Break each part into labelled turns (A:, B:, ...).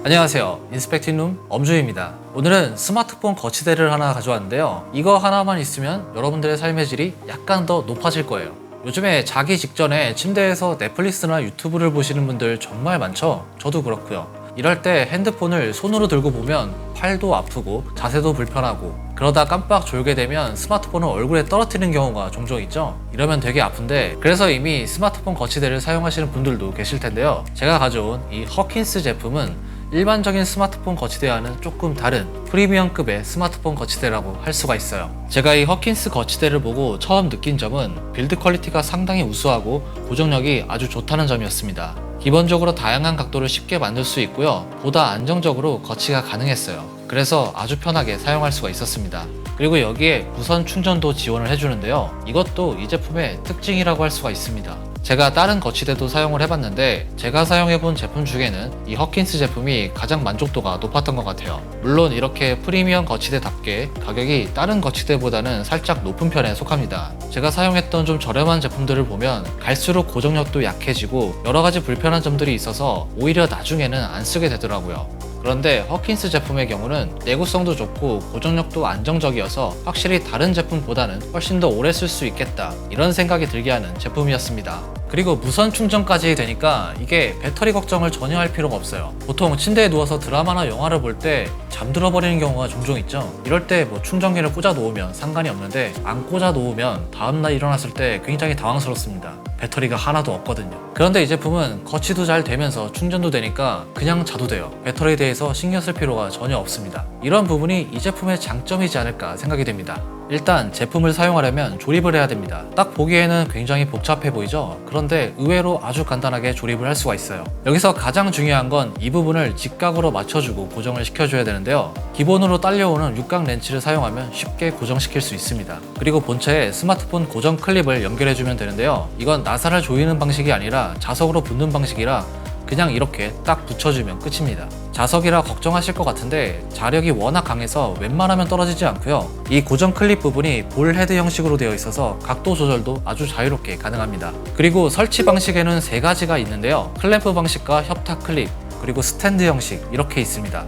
A: 안녕하세요. 인스펙팅룸 엄주입니다. 오늘은 스마트폰 거치대를 하나 가져왔는데요. 이거 하나만 있으면 여러분들의 삶의 질이 약간 더 높아질 거예요. 요즘에 자기 직전에 침대에서 넷플릭스나 유튜브를 보시는 분들 정말 많죠? 저도 그렇고요. 이럴 때 핸드폰을 손으로 들고 보면 팔도 아프고 자세도 불편하고 그러다 깜빡 졸게 되면 스마트폰을 얼굴에 떨어뜨리는 경우가 종종 있죠. 이러면 되게 아픈데 그래서 이미 스마트폰 거치대를 사용하시는 분들도 계실 텐데요. 제가 가져온 이 허킨스 제품은 일반적인 스마트폰 거치대와는 조금 다른 프리미엄급의 스마트폰 거치대라고 할 수가 있어요. 제가 이 허킨스 거치대를 보고 처음 느낀 점은 빌드 퀄리티가 상당히 우수하고 고정력이 아주 좋다는 점이었습니다. 기본적으로 다양한 각도를 쉽게 만들 수 있고요. 보다 안정적으로 거치가 가능했어요. 그래서 아주 편하게 사용할 수가 있었습니다. 그리고 여기에 무선 충전도 지원을 해주는데요. 이것도 이 제품의 특징이라고 할 수가 있습니다. 제가 다른 거치대도 사용을 해봤는데 제가 사용해본 제품 중에는 이 허킨스 제품이 가장 만족도가 높았던 것 같아요. 물론 이렇게 프리미엄 거치대답게 가격이 다른 거치대보다는 살짝 높은 편에 속합니다. 제가 사용했던 좀 저렴한 제품들을 보면 갈수록 고정력도 약해지고 여러가지 불편한 점들이 있어서 오히려 나중에는 안 쓰게 되더라고요. 그런데 허킨스 제품의 경우는 내구성도 좋고 고정력도 안정적이어서 확실히 다른 제품보다는 훨씬 더 오래 쓸 수 있겠다 이런 생각이 들게 하는 제품이었습니다. 그리고 무선 충전까지 되니까 이게 배터리 걱정을 전혀 할 필요가 없어요. 보통 침대에 누워서 드라마나 영화를 볼 때 잠들어 버리는 경우가 종종 있죠. 이럴 때 뭐 충전기를 꽂아 놓으면 상관이 없는데 안 꽂아 놓으면 다음날 일어났을 때 굉장히 당황스럽습니다. 배터리가 하나도 없거든요. 그런데 이 제품은 거치도 잘 되면서 충전도 되니까 그냥 자도 돼요. 배터리에 대해서 신경 쓸 필요가 전혀 없습니다. 이런 부분이 이 제품의 장점이지 않을까 생각이 됩니다. 일단 제품을 사용하려면 조립을 해야 됩니다. 딱 보기에는 굉장히 복잡해 보이죠? 그런데 의외로 아주 간단하게 조립을 할 수가 있어요. 여기서 가장 중요한 건 이 부분을 직각으로 맞춰주고 고정을 시켜줘야 되는데요. 기본으로 딸려오는 육각 렌치를 사용하면 쉽게 고정시킬 수 있습니다. 그리고 본체에 스마트폰 고정 클립을 연결해주면 되는데요. 이건 나사를 조이는 방식이 아니라 자석으로 붙는 방식이라 그냥 이렇게 딱 붙여주면 끝입니다. 자석이라 걱정하실 것 같은데 자력이 워낙 강해서 웬만하면 떨어지지 않고요. 이 고정 클립 부분이 볼 헤드 형식으로 되어 있어서 각도 조절도 아주 자유롭게 가능합니다. 그리고 설치 방식에는 세 가지가 있는데요. 클램프 방식과 협탁 클립, 그리고 스탠드 형식 이렇게 있습니다.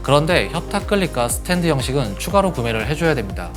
A: 그런데 협탁 클립과 스탠드 형식은 추가로 구매를 해줘야 됩니다.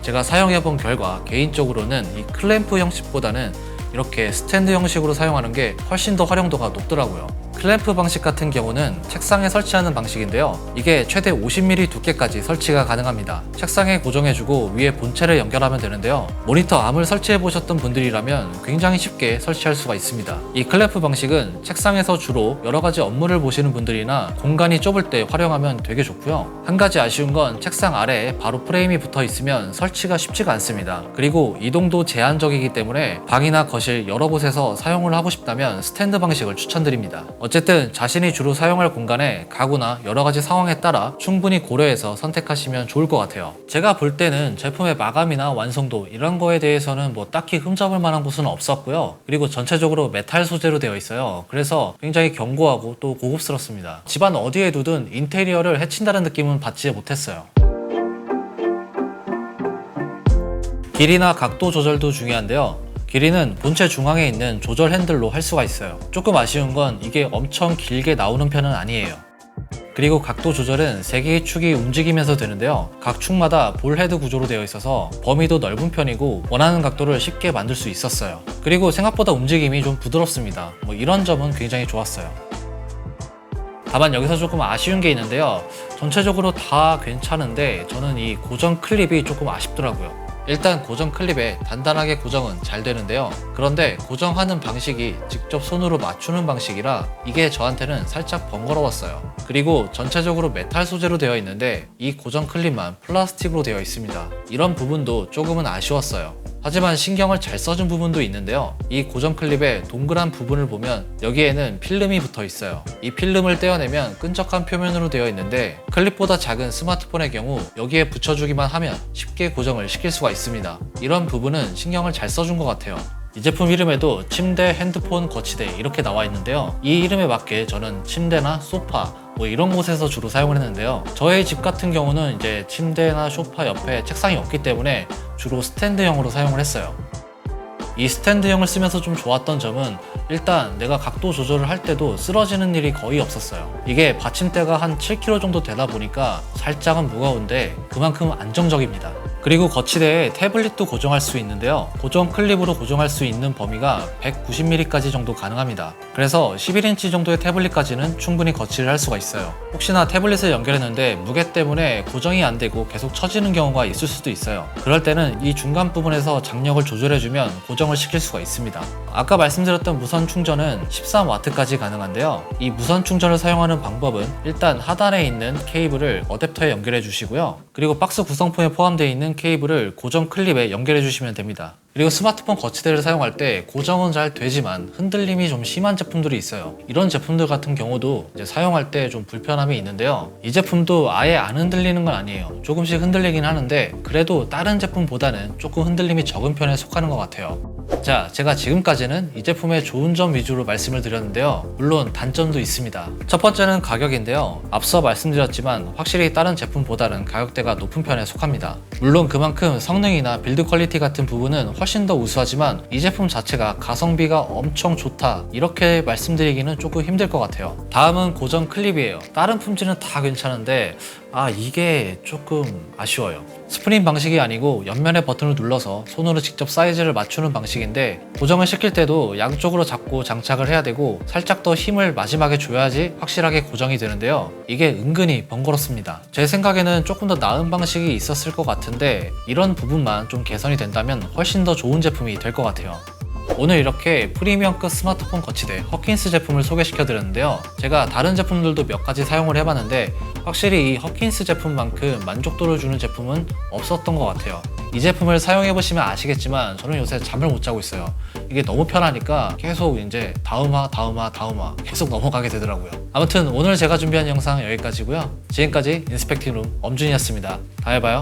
A: 제가 사용해본 결과 개인적으로는 이 클램프 형식보다는 이렇게 스탠드 형식으로 사용하는 게 훨씬 더 활용도가 높더라고요. 클램프 방식 같은 경우는 책상에 설치하는 방식인데요. 이게 최대 50mm 두께까지 설치가 가능합니다. 책상에 고정해주고 위에 본체를 연결하면 되는데요. 모니터 암을 설치해보셨던 분들이라면 굉장히 쉽게 설치할 수가 있습니다. 이 클램프 방식은 책상에서 주로 여러가지 업무를 보시는 분들이나 공간이 좁을 때 활용하면 되게 좋고요. 한 가지 아쉬운 건 책상 아래에 바로 프레임이 붙어 있으면 설치가 쉽지가 않습니다. 그리고 이동도 제한적이기 때문에 방이나 거실 여러 곳에서 사용을 하고 싶다면 스탠드 방식을 추천드립니다. 어쨌든 자신이 주로 사용할 공간에 가구나 여러가지 상황에 따라 충분히 고려해서 선택하시면 좋을 것 같아요. 제가 볼 때는 제품의 마감이나 완성도 이런 거에 대해서는 뭐 딱히 흠잡을 만한 곳은 없었고요. 그리고 전체적으로 메탈 소재로 되어 있어요. 그래서 굉장히 견고하고 또 고급스럽습니다. 집안 어디에 두든 인테리어를 해친다는 느낌은 받지 못했어요. 길이나 각도 조절도 중요한데요. 길이는 본체 중앙에 있는 조절 핸들로 할 수가 있어요. 조금 아쉬운 건 이게 엄청 길게 나오는 편은 아니에요. 그리고 각도 조절은 3개의 축이 움직이면서 되는데요. 각 축마다 볼 헤드 구조로 되어 있어서 범위도 넓은 편이고 원하는 각도를 쉽게 만들 수 있었어요. 그리고 생각보다 움직임이 좀 부드럽습니다. 이런 점은 굉장히 좋았어요. 다만 여기서 조금 아쉬운 게 있는데요. 전체적으로 다 괜찮은데 저는 이 고정 클립이 조금 아쉽더라고요. 일단 고정 클립에 단단하게 고정은 잘 되는데요. 그런데 고정하는 방식이 직접 손으로 맞추는 방식이라 이게 저한테는 살짝 번거로웠어요. 그리고 전체적으로 메탈 소재로 되어 있는데 이 고정 클립만 플라스틱으로 되어 있습니다. 이런 부분도 조금은 아쉬웠어요. 하지만 신경을 잘 써준 부분도 있는데요. 이 고정 클립의 동그란 부분을 보면 여기에는 필름이 붙어 있어요. 이 필름을 떼어내면 끈적한 표면으로 되어 있는데 클립보다 작은 스마트폰의 경우 여기에 붙여주기만 하면 쉽게 고정을 시킬 수가 있습니다. 이런 부분은 신경을 잘 써준 것 같아요. 이 제품 이름에도 침대, 핸드폰, 거치대 이렇게 나와 있는데요. 이 이름에 맞게 저는 침대나 소파 이런 곳에서 주로 사용을 했는데요. 저의 집 같은 경우는 이제 침대나 소파 옆에 책상이 없기 때문에 주로 스탠드형으로 사용을 했어요. 이 스탠드형을 쓰면서 좀 좋았던 점은 일단 내가 각도 조절을 할 때도 쓰러지는 일이 거의 없었어요. 이게 받침대가 한 7kg 정도 되다 보니까 살짝은 무거운데 그만큼 안정적입니다. 그리고 거치대에 태블릿도 고정할 수 있는데요. 고정 클립으로 고정할 수 있는 범위가 190mm까지 정도 가능합니다. 그래서 11인치 정도의 태블릿까지는 충분히 거치를 할 수가 있어요. 혹시나 태블릿을 연결했는데 무게 때문에 고정이 안 되고 계속 처지는 경우가 있을 수도 있어요. 그럴 때는 이 중간 부분에서 장력을 조절해주면 고정을 시킬 수가 있습니다. 아까 말씀드렸던 무선 충전은 13W까지 가능한데요. 이 무선 충전을 사용하는 방법은 일단 하단에 있는 케이블을 어댑터에 연결해 주시고요. 그리고 박스 구성품에 포함되어 있는 케이블을 고정 클립에 연결해 주시면 됩니다. 그리고 스마트폰 거치대를 사용할 때 고정은 잘 되지만 흔들림이 좀 심한 제품들이 있어요. 이런 제품들 같은 경우도 이제 사용할 때 좀 불편함이 있는데요. 이 제품도 아예 안 흔들리는 건 아니에요. 조금씩 흔들리긴 하는데 그래도 다른 제품보다는 조금 흔들림이 적은 편에 속하는 것 같아요. 자, 제가 지금까지는 이 제품의 좋은 점 위주로 말씀을 드렸는데요. 물론 단점도 있습니다. 첫 번째는 가격인데요. 앞서 말씀드렸지만 확실히 다른 제품보다는 가격대가 높은 편에 속합니다. 물론 그만큼 성능이나 빌드 퀄리티 같은 부분은 훨씬 더 우수하지만 이 제품 자체가 가성비가 엄청 좋다 이렇게 말씀드리기는 조금 힘들 것 같아요. 다음은 고정 클립이에요. 다른 품질은 다 괜찮은데 이게 조금 아쉬워요. 스프링 방식이 아니고 옆면의 버튼을 눌러서 손으로 직접 사이즈를 맞추는 방식인데 고정을 시킬 때도 양쪽으로 잡고 장착을 해야 되고 살짝 더 힘을 마지막에 줘야지 확실하게 고정이 되는데요. 이게 은근히 번거롭습니다. 제 생각에는 조금 더 나은 방식이 있었을 것 같은데 이런 부분만 좀 개선이 된다면 훨씬 더 좋은 제품이 될 것 같아요. 오늘 이렇게 프리미엄급 스마트폰 거치대 허킨스 제품을 소개시켜 드렸는데요. 제가 다른 제품들도 몇 가지 사용을 해봤는데 확실히 이 허킨스 제품만큼 만족도를 주는 제품은 없었던 것 같아요. 이 제품을 사용해보시면 아시겠지만 저는 요새 잠을 못 자고 있어요. 이게 너무 편하니까 계속 이제 다음화 계속 넘어가게 되더라고요. 아무튼 오늘 제가 준비한 영상 여기까지고요. 지금까지 인스펙팅룸 엄준이었습니다. 다음에 봐요.